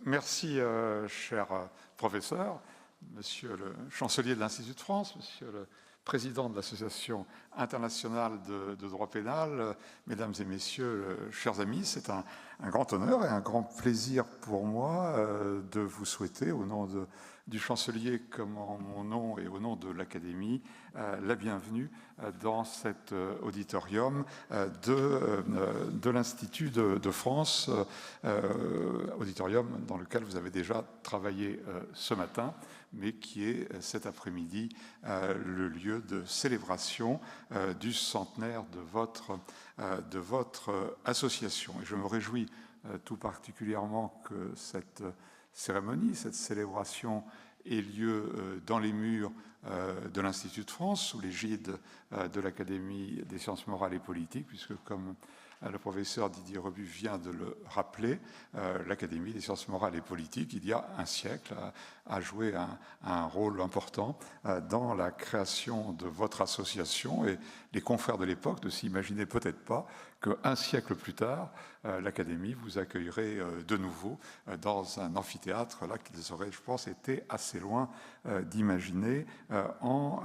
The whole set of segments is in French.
Merci, cher professeur, monsieur le chancelier de l'Institut de France, monsieur le président de l'Association internationale de droit pénal, mesdames et messieurs, chers amis, c'est un grand honneur et un grand plaisir pour moi de vous souhaiter, au nom du chancelier comme en mon nom et au nom de l'Académie, la bienvenue dans cet auditorium de l'Institut de France, auditorium dans lequel vous avez déjà travaillé ce matin, mais qui est cet après-midi le lieu de célébration du centenaire de votre association. Et je me réjouis tout particulièrement que cette cérémonie, cette célébration ait lieu dans les murs de l'Institut de France, sous l'égide de l'Académie des sciences morales et politiques, puisque comme le professeur Didier Rebut vient de le rappeler, l'Académie des sciences morales et politiques, il y a un siècle, a joué un rôle important dans la création de votre association, et les confrères de l'époque ne s'imaginaient peut-être pas qu'un siècle plus tard, l'Académie vous accueillerait de nouveau dans un amphithéâtre là qu'ils auraient, je pense, été assez loin d'imaginer en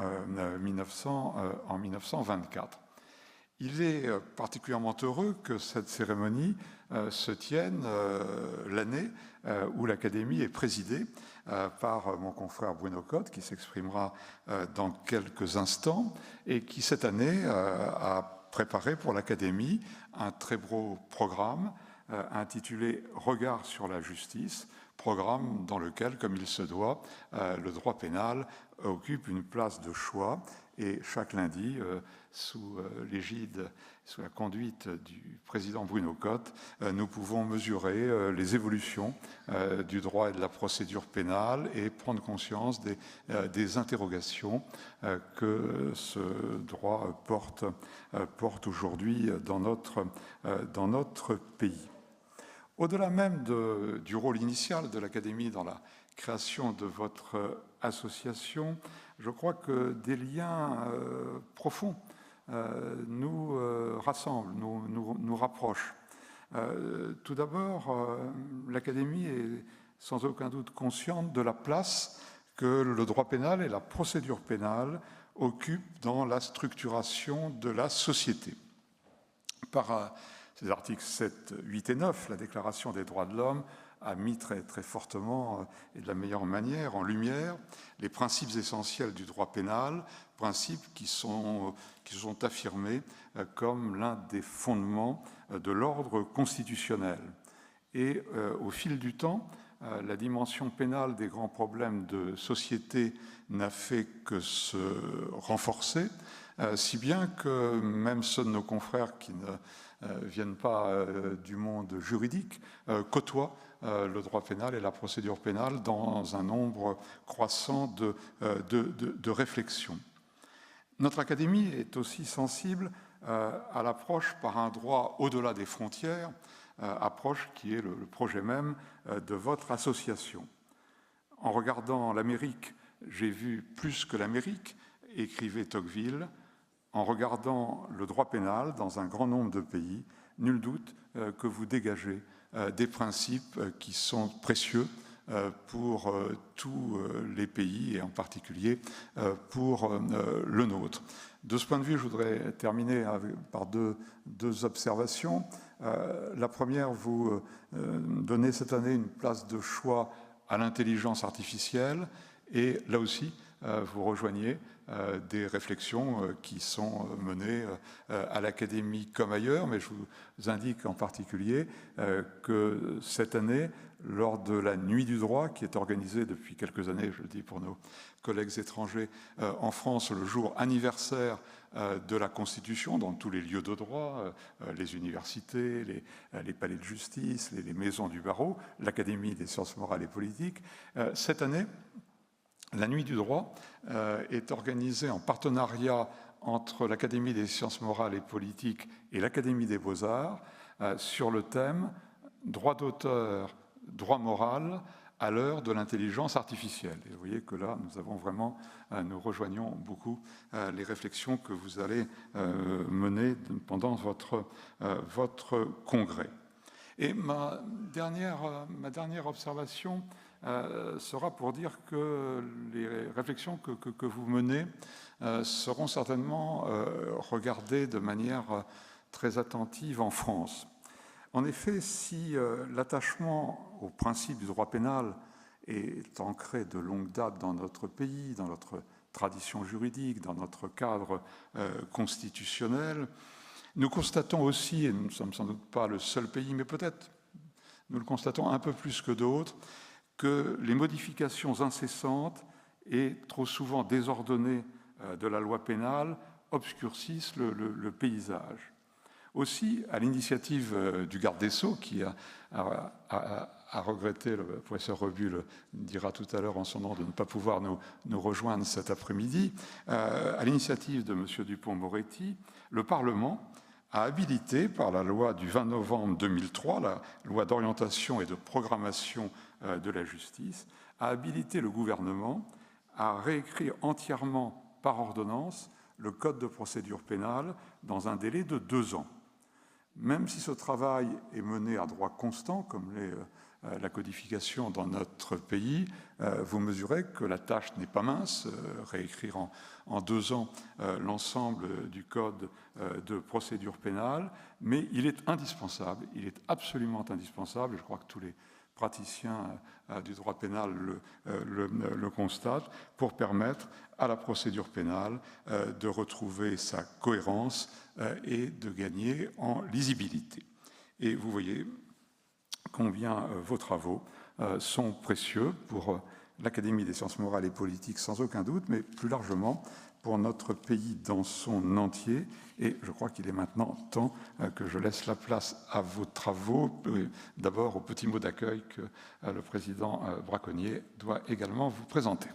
1924. Il est particulièrement heureux que cette cérémonie se tienne l'année où l'Académie est présidée par mon confrère Bruno Cotte, qui s'exprimera dans quelques instants, et qui cette année a préparé pour l'Académie un très beau programme intitulé « Regard sur la justice », programme dans lequel, comme il se doit, le droit pénal occupe une place de choix. Et chaque lundi, sous l'égide, sous la conduite du président Bruno Cotte, nous pouvons mesurer les évolutions du droit et de la procédure pénale et prendre conscience des interrogations que ce droit porte aujourd'hui dans notre pays. Au-delà même du rôle initial de l'Académie dans la création de votre association, je crois que des liens profonds nous rassemblent, nous rapprochent. Tout d'abord, l'Académie est sans aucun doute consciente de la place que le droit pénal et la procédure pénale occupent dans la structuration de la société. Par ces articles 7, 8 et 9, la Déclaration des droits de l'homme a mis très fortement et de la meilleure manière en lumière les principes essentiels du droit pénal, principes qui sont affirmés comme l'un des fondements de l'ordre constitutionnel. Et au fil du temps, la dimension pénale des grands problèmes de société n'a fait que se renforcer, si bien que même ceux de nos confrères qui ne viennent pas du monde juridique côtoient le droit pénal et la procédure pénale dans un nombre croissant de réflexions. Notre Académie est aussi sensible à l'approche par un droit au-delà des frontières, approche qui est le projet même de votre association. En regardant l'Amérique, j'ai vu plus que l'Amérique, écrivait Tocqueville. En regardant le droit pénal dans un grand nombre de pays, nul doute que vous dégagez des principes qui sont précieux pour tous les pays et en particulier pour le nôtre. De ce point de vue, je voudrais terminer par deux observations. La première, vous donnez cette année une place de choix à l'intelligence artificielle et là aussi, vous rejoignez des réflexions qui sont menées à l'Académie comme ailleurs, mais je vous indique en particulier que cette année, lors de la Nuit du droit, qui est organisée depuis quelques années, je le dis pour nos collègues étrangers, en France, le jour anniversaire de la Constitution, dans tous les lieux de droit, les universités, les palais de justice, les maisons du barreau, l'Académie des sciences morales et politiques, cette année, la Nuit du droit est organisée en partenariat entre l'Académie des sciences morales et politiques et l'Académie des beaux-arts sur le thème « Droit d'auteur, droit moral à l'heure de l'intelligence artificielle ». Et vous voyez que là, nous rejoignons beaucoup les réflexions que vous allez mener pendant votre congrès. Et ma dernière observation sera pour dire que les réflexions que vous menez seront certainement regardées de manière très attentive en France. En effet, si l'attachement au principe du droit pénal est ancré de longue date dans notre pays, dans notre tradition juridique, dans notre cadre constitutionnel, nous constatons aussi, et nous ne sommes sans doute pas le seul pays, mais peut-être nous le constatons un peu plus que d'autres, que les modifications incessantes et trop souvent désordonnées de la loi pénale obscurcissent le paysage. Aussi, à l'initiative du garde des Sceaux, qui a regretté, le professeur Rebu le dira tout à l'heure en son nom, de ne pas pouvoir nous rejoindre cet après-midi, à l'initiative de M. Dupond-Moretti, le Parlement a habilité par la loi du 20 novembre 2003, la loi d'orientation et de programmation de la justice, a habilité le gouvernement à réécrire entièrement par ordonnance le Code de procédure pénale dans un délai de 2 ans. Même si ce travail est mené à droit constant, comme l'est la codification dans notre pays, vous mesurez que la tâche n'est pas mince. Réécrire en 2 ans l'ensemble du Code de procédure pénale, mais il est indispensable, il est absolument indispensable, je crois que tous les praticiens du droit pénal le constatent, pour permettre à la procédure pénale de retrouver sa cohérence et de gagner en lisibilité. Et vous voyez combien vos travaux sont précieux pour l'Académie des sciences morales et politiques, sans aucun doute, mais plus largement pour notre pays dans son entier. Et je crois qu'il est maintenant temps que je laisse la place à vos travaux, d'abord au petit mot d'accueil que le président Braconnier doit également vous présenter.